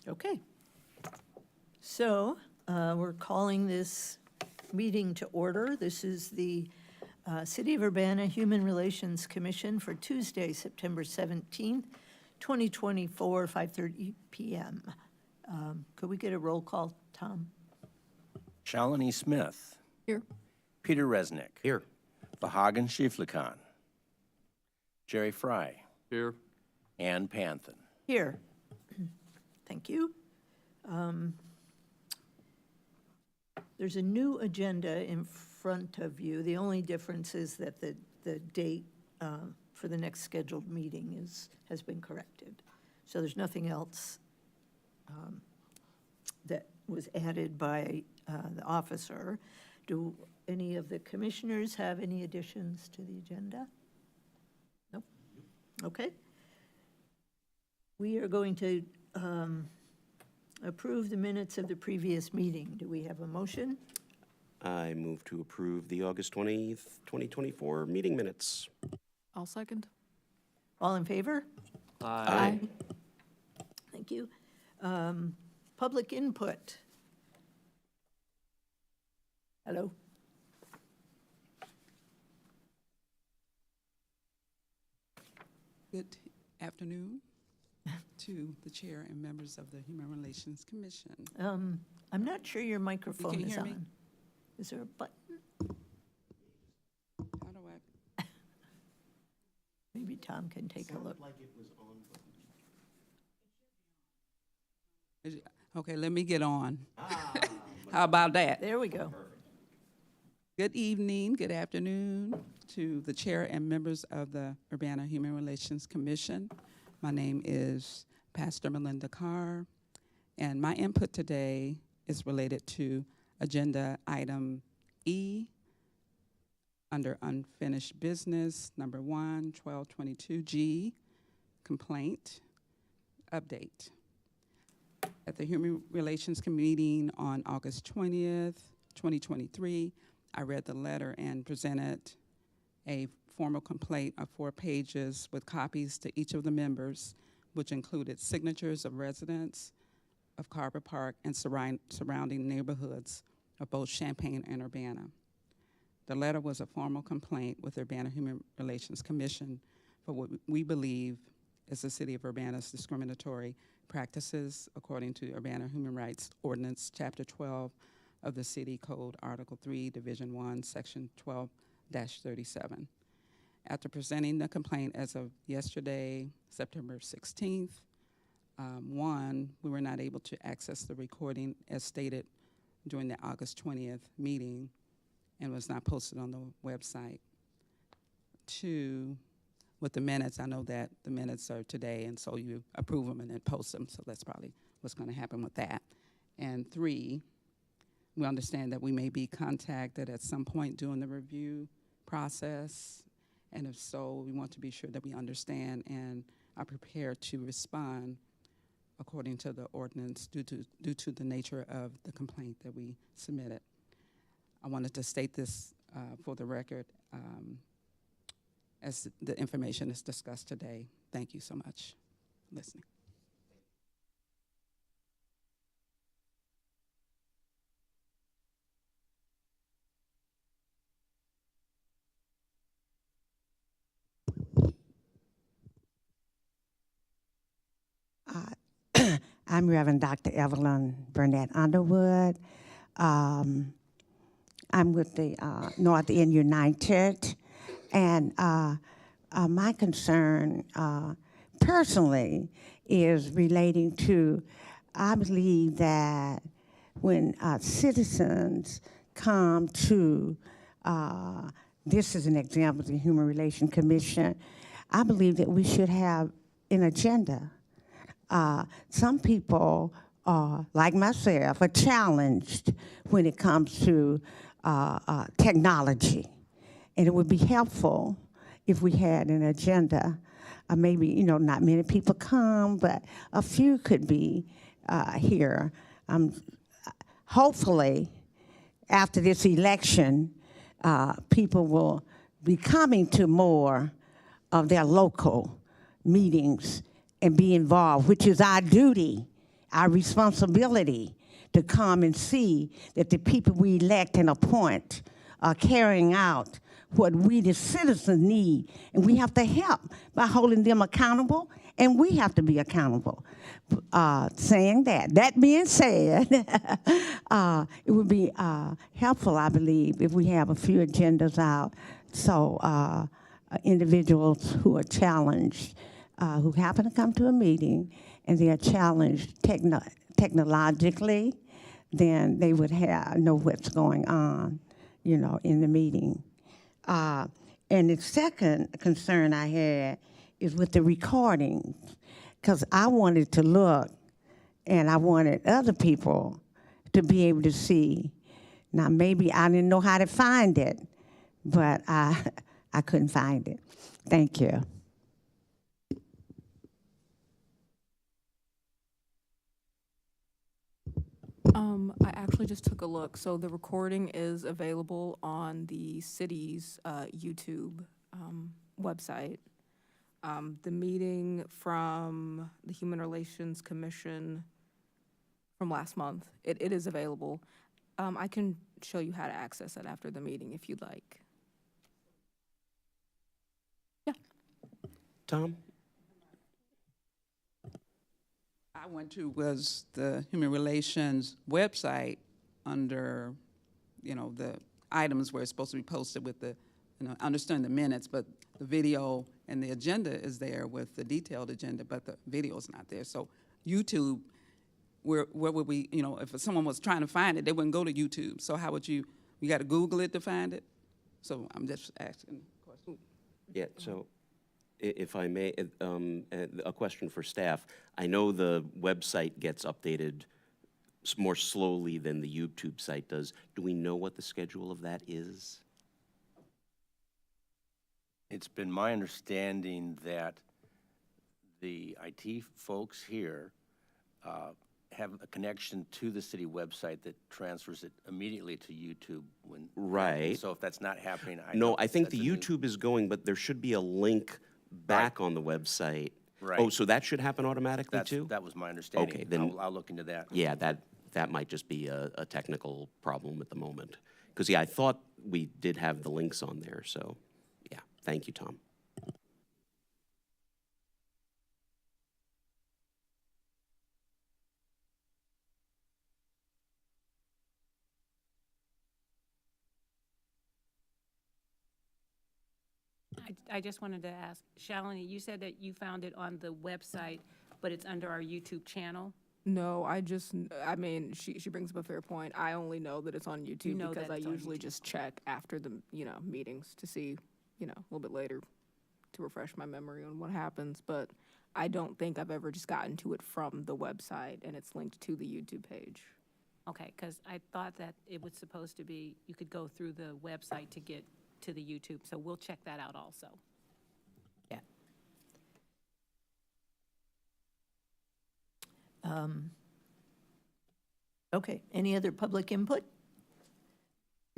Okay. So we're calling this meeting to order. This is the City of Urbana Human Relations Commission for Tuesday, September 17th, 2024, 5:30 p.m. Could we get a roll call, Tom? Shalini Smith. Here. Peter Resnick. Here. Vahagan Shiflikan. Jerry Fry. Here. Ann Panthen. Here. Thank you. There's a new agenda in front of you. The only difference is that the date for the next scheduled meeting has been corrected. So there's nothing else that was added by the officer. Do any of the commissioners have any additions to the agenda? Nope. Okay. We are going to approve the minutes of the previous meeting. Do we have a motion? I move to approve the August 20th, 2024 meeting minutes. I'll second. All in favor? Aye. Thank you. Public input. Hello? Good afternoon to the chair and members of the Human Relations Commission. I'm not sure your microphone is hear me? on. Is there a button? How do I? Maybe Tom can take a look. Okay, let me get on. How about that? There we go. Good evening, good afternoon to the chair and members of the Urbana Human Relations Commission. My name is Pastor Melinda Carr, and my input today is related to agenda item E under unfinished business, number 1, 1222G, complaint, update. At the Human Relations Meeting on August 20th, 2023, I read the letter and presented a formal complaint of 4 pages with copies to each of the members, which included signatures of residents of Carver Park and surrounding neighborhoods of both Champaign and Urbana. The letter was a formal complaint with the Urbana Human Relations Commission for what we believe is the City of Urbana's discriminatory practices according to Urbana Human Rights Ordinance, Chapter 12 of the City Code, Article 3, Division 1, Section 12-37. After presenting the complaint as of yesterday, September 16th, 1, we were not able to access the recording as stated during the August 20th meeting and was not posted on the website. 2, with the minutes, I know that the minutes are today, and so you approve them and then post them, so that's probably what's going to happen with that. And 3, we understand that we may be contacted at some point during the review process, and if so, we want to be sure that we understand and are prepared to respond according to the ordinance due to the nature of the complaint that we submitted. I wanted to state this for the record as the information is discussed today. Thank you so much for listening. I'm Reverend Dr. Evelyn Burnett Underwood. I'm with the North End United, and my concern personally is relating to, I believe that when citizens come to, this is an example of the Human Relations Commission, I believe that we should have an agenda. Some people, like myself, are challenged when it comes to technology. And it would be helpful if we had an agenda. Maybe, not many people come, but a few could be here. Hopefully, after this election, people will be coming to more of their local meetings and be involved, which is our duty our responsibility to come and see that the people we elect and appoint are carrying out what we, the citizens, need. And we have to help by holding them accountable, and we have to be accountable. Saying that being said, it would be helpful, I believe, if we have a few agendas out so individuals who are challenged, who happen to come to a meeting and they are challenged technologically, then they would know what's going on, in the meeting. And the second concern I had is with the recordings, because I wanted to look and I wanted other people to be able to see. Now, maybe I didn't know how to find it, but I couldn't find it. Thank you. I actually just took a look. So the recording is available on the city's YouTube website. The meeting from the Human Relations Commission from last month, it is available. I can show you how to access it after the meeting if you'd like. Tom? I went to was the Human Relations website under, the items where it's supposed to be posted with the, I understand the minutes, but the video and the agenda is there with the detailed agenda, but the video is not there. So YouTube, where would we, if someone was trying to find it, they wouldn't go to YouTube. So how would you got to Google it to find it? So I'm just asking a question. Yeah, so if I may, a question for staff. I know the website gets updated more slowly than the YouTube site does. Do we know what the schedule of that is? It's been my understanding that the IT folks here have a connection to the city website that transfers it immediately to YouTube when. Right. So if that's not happening, No, I think that's the a new- YouTube is going, but there should be a link back on the website. Right. Oh, so that should happen automatically too? That was my understanding. Okay, then- I'll look into that. Yeah, that might just be a technical problem at the moment. Because, yeah, I thought we did have the links on there, so, yeah. Thank you, Tom. I just wanted to ask, Shalini, you said that you found it on the website, but it's under our YouTube channel? No, I mean, she brings up a fair point. I only know that it's on YouTube know because that I it's on usually YouTube. just check after the, meetings to see, a little bit later to refresh my memory on what happens. But I don't think I've ever just gotten to it from the website and it's linked to the YouTube page. Okay, because I thought that it was supposed to be, you could go through the website to get to the YouTube, so we'll check that out also. Yeah. Okay, any other public input?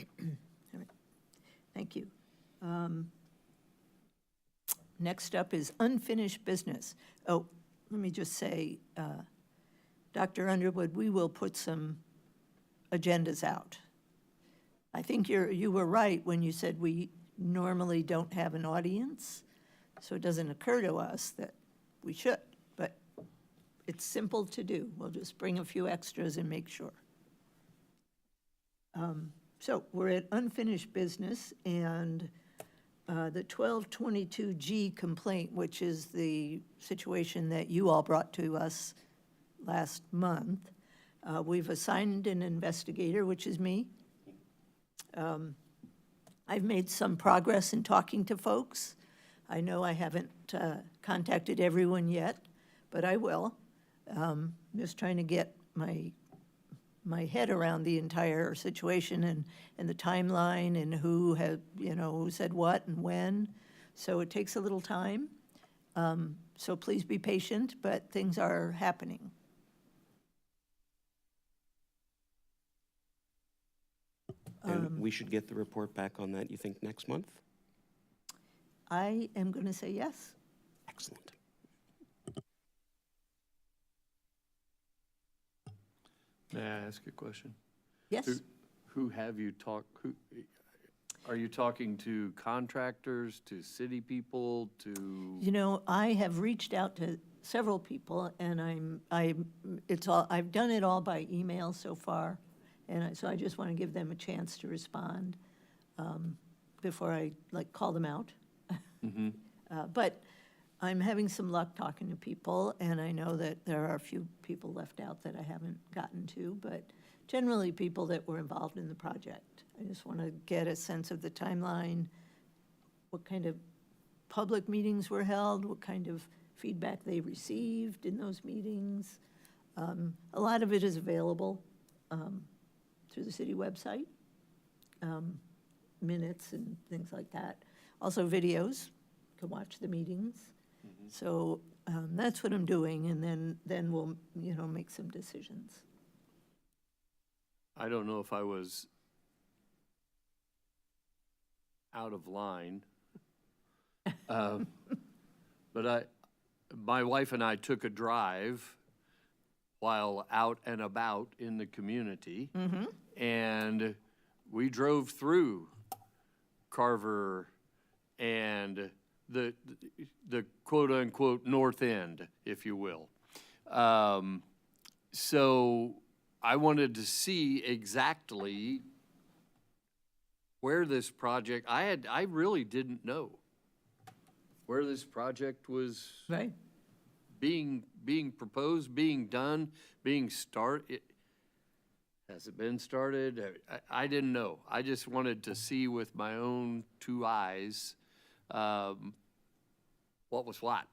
All right. Thank you. Next up is unfinished business. Oh, let me just say, Dr. Underwood, we will put some agendas out. I think you were right when you said we normally don't have an audience, so it doesn't occur to us that we should, but it's simple to do. We'll just bring a few extras and make sure. So we're at unfinished business, and the 1222G complaint, which is the situation that you all brought to us last month, we've assigned an investigator, which is me. I've made some progress in talking to folks. I know I haven't contacted everyone yet, but I will. Just trying to get my head around the entire situation and the timeline and who had, who said what and when. So it takes a little time. So please be patient, but things are happening. And we should get the report back on that, you think, next month? I am going to say yes. Excellent. May I ask a question? Yes? Who have you talked, are you talking to contractors, to city people, to? You know, I have reached out to several people, and I've done it all by email so far, and so I just want to give them a chance to respond before I, like, call them out. But I'm having some luck talking to people, and I know that there are a few people left out that I haven't gotten to, but generally people that were involved in the project. I just want to get a sense of the timeline, what kind of public meetings were held, what kind of feedback they received in those meetings. A lot of it is available through the city website, minutes and things like that. Also videos, you can watch the meetings. So that's what I'm doing, and then we'll, make some decisions. I don't know if I was out of line. But my wife and I took a drive while out and about in the community. And we drove through Carver and the quote-unquote north end, if you will. So I wanted to see exactly where this project, I really didn't know where this project was Right. being proposed, being done, being started. Has it been started? I didn't know. I just wanted to see with my own two eyes what was what.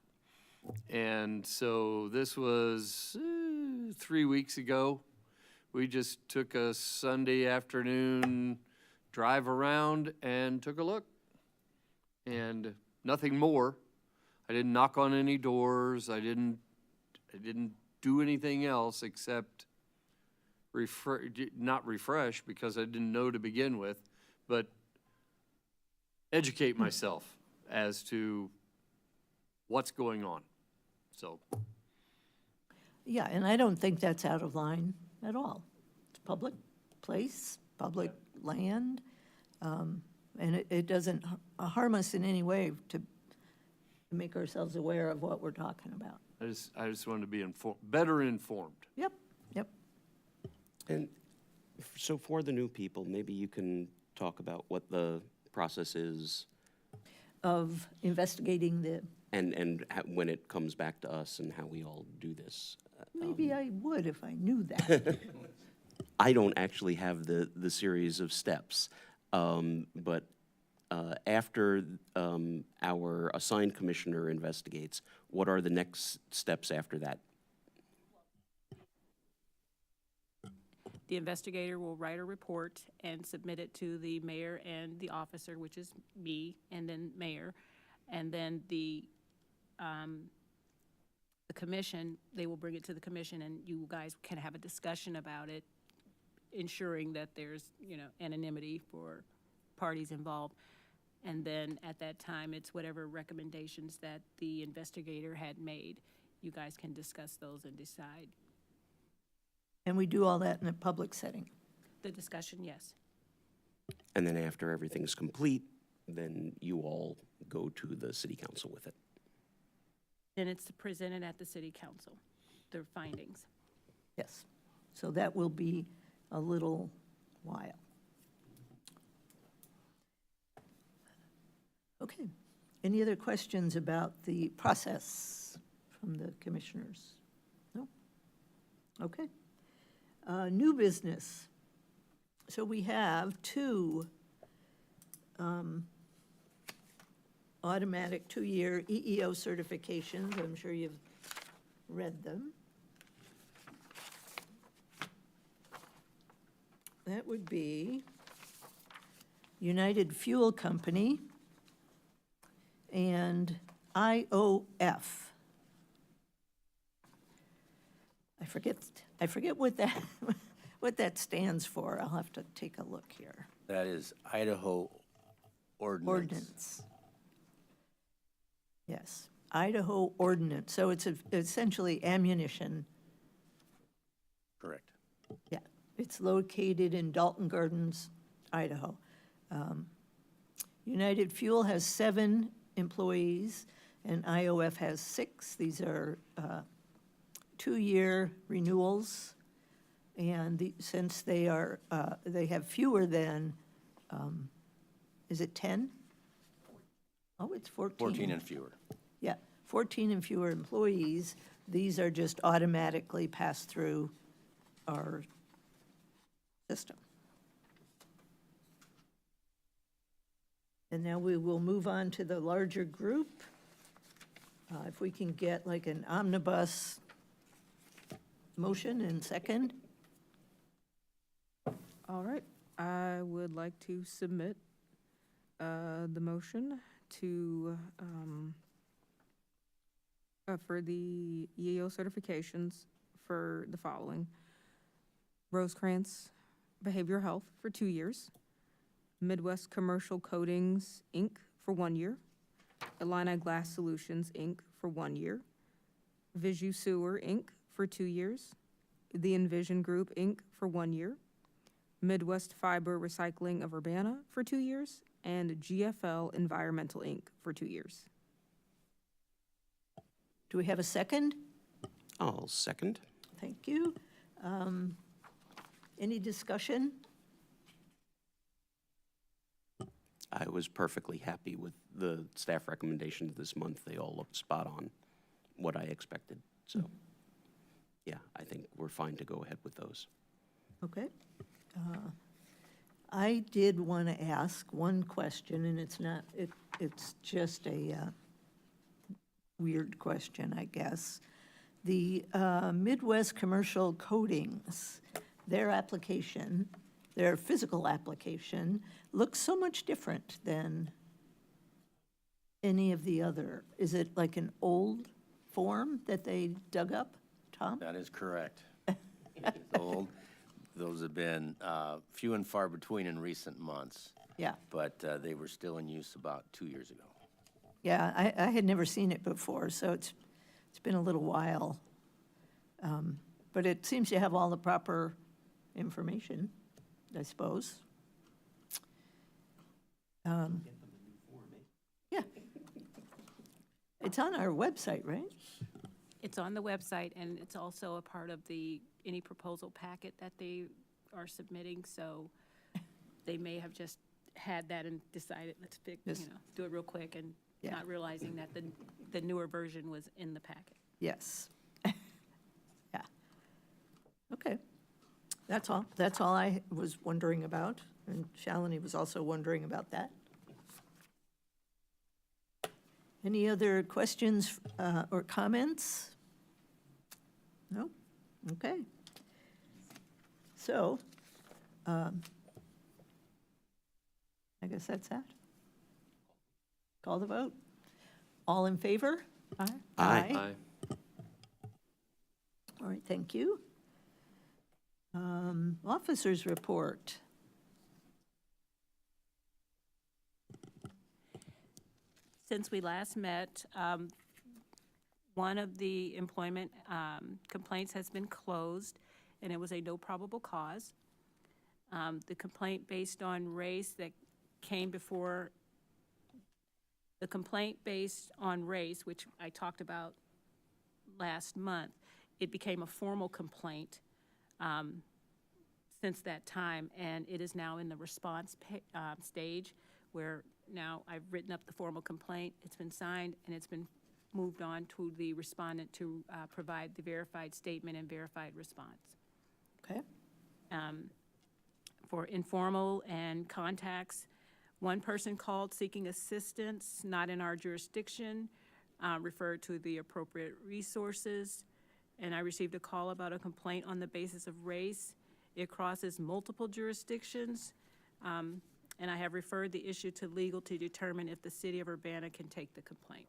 And so this was 3 weeks ago. We just took a Sunday afternoon drive around and took a look. And nothing more. I didn't knock on any doors. I didn't do anything else except not refresh because I didn't know to begin with, but educate myself as to what's going on. So. Yeah, and I don't think that's out of line at all. It's public place, public land, and it doesn't harm us in any way to make ourselves aware of what we're talking about. I just wanted to be better informed. Yep. And so for the new people, maybe you can talk about what the process is Of investigating and when it comes back to us and how we all do this. maybe I would if I knew that. I don't actually have the series of steps, but after our assigned commissioner investigates, what are the next steps after that? The investigator will write a report and submit it to the mayor and the officer, which is me, and then mayor. And then the commission, they will bring it to the commission, and you guys can have a discussion about it, ensuring that there's, anonymity for parties involved. And then at that time, it's whatever recommendations that the investigator had made. You guys can discuss those and decide. And we do all that in a public setting. The discussion, yes. And then after everything's complete, then you all go to the city council with it. Then it's presented at the city council, their findings. Yes. So that will be a little while. Okay. Any other questions about the process from the commissioners? No? Okay. New business. So we have two automatic 2-year EEO certifications. I'm sure you've read them. That would be United Fuel Company and IOF. I forget what that stands for. I'll have to take a look here. That is Idaho Ordinance. Ordinance. Yes, Idaho Ordinance. So it's essentially ammunition. Correct. Yeah, it's located in Dalton Gardens, Idaho. United Fuel has 7 employees, and IOF has 6. These are 2-year renewals, and since they are, they have fewer than, is it 10? Oh, it's 14. 14 and fewer. Yeah, 14 and fewer employees, these are just automatically passed through our system. And now we will move on to the larger group. If we can get like an omnibus motion and second. All right, I would like to submit the motion to, for the EAO certifications for the following. Rosecrans Behavioral Health for 2 years. Midwest Commercial Coatings, Inc. for 1 year. Illini Glass Solutions, Inc. for 1 year. Visu Sewer, Inc. for 2 years. The Envision Group, Inc. for 1 year. Midwest Fiber Recycling of Urbana for 2 years. And GFL Environmental, Inc. for 2 years. Do we have a second? I'll second. Thank you. Any discussion? I was perfectly happy with the staff recommendations this month. They all looked spot on what I expected. So, yeah, I think we're fine to go ahead with those. Okay. I did want to ask one question, and it's not, it's just a weird question, I guess. The Midwest Commercial Coatings, their application, their physical application, looks so much different than any of the other. Is it like an old form that they dug up, Tom? That is correct. It's old. Those have been few and far between in recent months, Yeah, but they were still in use about 2 years ago. yeah, I had never seen it before, so it's been a little while. But it seems to have all the proper information, I suppose. Yeah. It's on our website, right? It's on the website, and it's also a part of any proposal packet that they are submitting, so they may have just had that and decided, let's pick, Yes. do it real quick, and Yeah. not realizing that the newer version was in the packet. Yes. Yeah. Okay. That's all. That's all I was wondering about, and Shalini was also wondering about that. Any other questions or comments? No? Okay. So, I guess that's that. Call the vote. All in favor? Aye. Aye. All right, thank you. Officers' report. Since we last met, one of the employment complaints has been closed, and it was a no probable cause. The complaint based on race that came before, the complaint based on race, which I talked about last month, it became a formal complaint since that time, and it is now in the response stage, where now I've written up the formal complaint, it's been signed, and it's been moved on to the respondent to provide the verified statement and verified response. Okay. For informal and contacts, one person called seeking assistance, not in our jurisdiction, referred to the appropriate resources, and I received a call about a complaint on the basis of race. It crosses multiple jurisdictions, and I have referred the issue to legal to determine if the city of Urbana can take the complaint.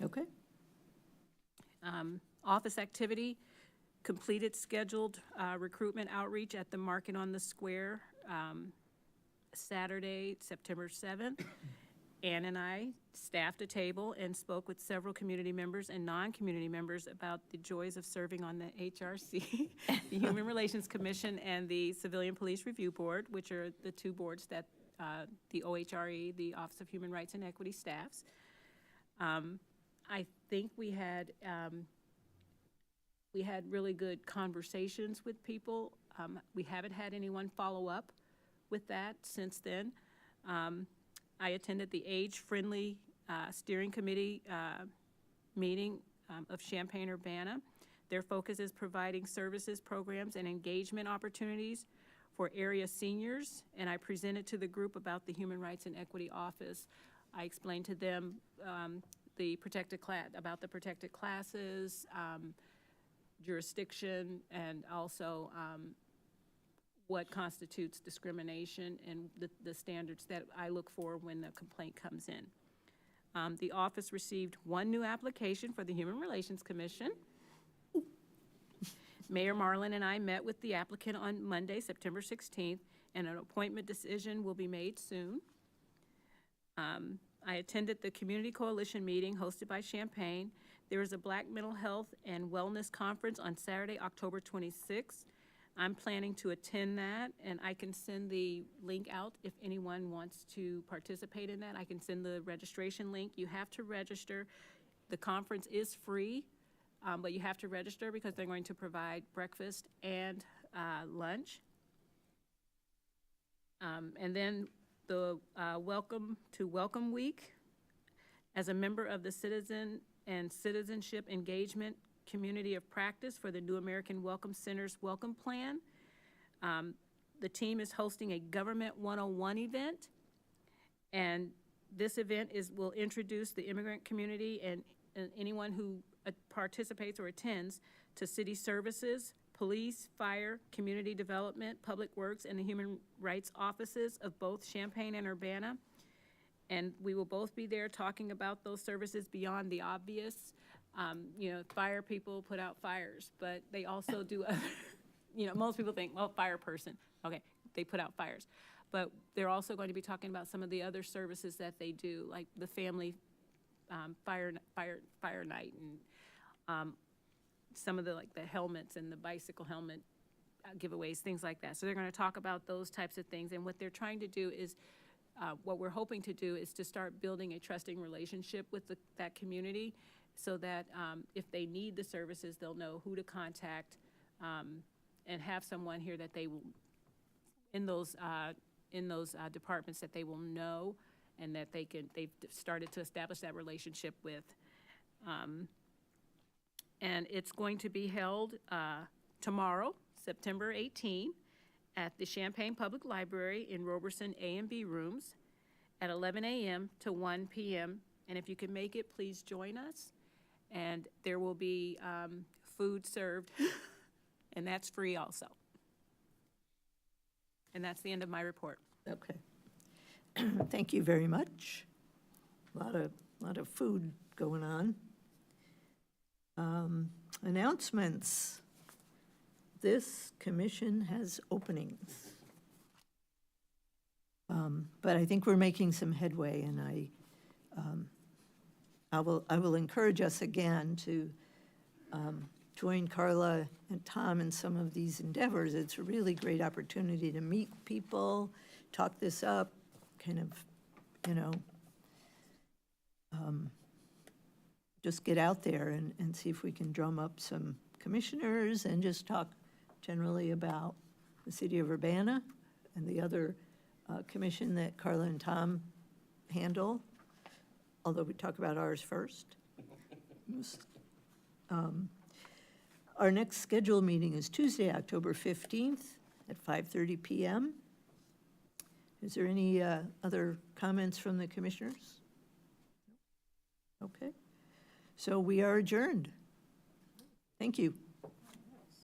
Okay. Office activity, completed scheduled recruitment outreach at the Market on the Square, Saturday, September 7th. Ann and I staffed a table and spoke with several community members and non-community members about the joys of serving on the HRC, the Human Relations Commission, and the Civilian Police Review Board, which are the two boards that the OHRE, the Office of Human Rights and Equity, staffs. I think we had really good conversations with people. We haven't had anyone follow up with that since then. I attended the Age-Friendly Steering Committee meeting of Champaign-Urbana. Their focus is providing services, programs, and engagement opportunities for area seniors, and I presented to the group about the Human Rights and Equity Office. I explained to them about the protected classes, jurisdiction, and also what constitutes discrimination and the standards that I look for when the complaint comes in. The office received one new application for the Human Relations Commission. Mayor Marlin and I met with the applicant on Monday, September 16th, and an appointment decision will be made soon. I attended the Community Coalition meeting hosted by Champaign. There is a Black Mental Health and Wellness Conference on Saturday, October 26th. I'm planning to attend that, and I can send the link out if anyone wants to participate in that. I can send the registration link. You have to register. The conference is free, but you have to register because they're going to provide breakfast and lunch. And then the Welcome Week. As a member of the Citizen and Citizenship Engagement Community of Practice for the New American Welcome Center's Welcome Plan, the team is hosting a Government 101 event, and this event will introduce the immigrant community and anyone who participates or attends to city services, police, fire, community development, public works, and the human rights offices of both Champaign and Urbana. And we will both be there talking about those services beyond the obvious. Fire people put out fires, but they also do other, most people think, well, fire person, okay, they put out fires. But they're also going to be talking about some of the other services that they do, like the family fire night, and some of the helmets and the bicycle helmet giveaways, things like that. So they're going to talk about those types of things, and what they're trying to do is, what we're hoping to do is to start building a trusting relationship with that community, so that if they need the services, they'll know who to contact, and have someone here that they will, in those departments, that they will know, and that they've started to establish that relationship with. And it's going to be held tomorrow, September 18, at the Champaign Public Library in Roberson A and B rooms at 11 a.m. to 1 p.m. And if you can make it, please join us. And there will be food served, and that's free also. And that's the end of my report. Okay. Thank you very much. A lot of food going on. Announcements. This commission has openings. But I think we're making some headway, and I will encourage us again to join Carla and Tom in some of these endeavors. It's a really great opportunity to meet people, talk this up, kind of, just get out there and see if we can drum up some commissioners and just talk generally about the city of Urbana and the other commission that Carla and Tom handle, although we talk about ours first. Our next scheduled meeting is Tuesday, October 15th at 5:30 p.m. Is there any other comments from the commissioners? Okay. So we are adjourned. Thank you.